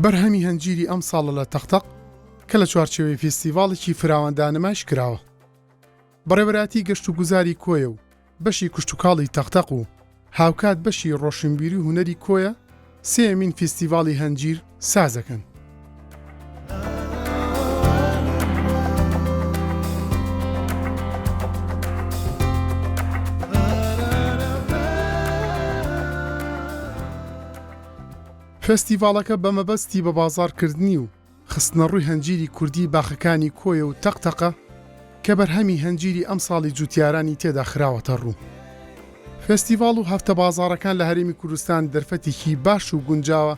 بەرهەمی هەنجیری ئەم ساڵە لە تەختەق کە لە چوارچێوەی فێستیڤاڵێکی فراوەندانە نمایش کراوە. بەڕێوەبەراتی گەشت و گوزاری کۆیە و بەشی کشتتوکاڵی تەختەق و هاوکات بەشی ڕۆشنبیری و هونەری کۆیە سێمین فێستیڤاڵی هەنجیر سازەکەن. فێستیڤاڵەکە بە مەبەستی بە بازاڕکردنی و خستنە ڕووی هەنجیری کوردی باخەکانی کۆیە و تەختەقە کە بەرهەمی هەنجیری ئەم ساڵی جوتیارانی تێدا خراوەتە ڕوو. فێستیڤاڵ و هەفتە بازاڕەکان لە هەرێمی کوردستان دەرفەتێکی باش و گونجاوە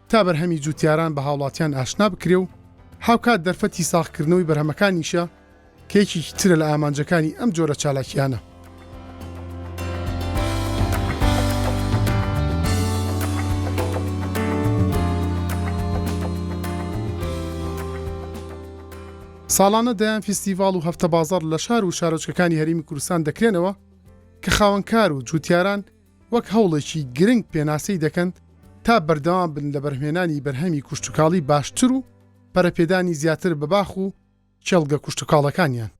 تا بەرهەمی جوتیاران بە هاوڵاتیان ئاشنا بکرێ و هاوکات دەرفەتی ساغکردنەوەی بەرهەمەکانیشە کە یەکێکی ترە لە ئامانجەکانی ئەم جۆرە چالاکیانە. ساڵانە دەیان فێستیڤاڵ و هەفتە بازاڕ لە شار و شارۆچکەکانی هەرێمی کوردستان دەکرێنەوە کە خاوەنکار و جوتیاران وەک هەوڵێکی گرنگ پێناسەی دەکەن تا بەردەوام بن لە بەرهێنانی بەرهەمی کوشتتوکاڵی باشتر و پەرەپێدانی زیاتر بە باخ و چێڵگە کوشتتوکاڵەکانیان.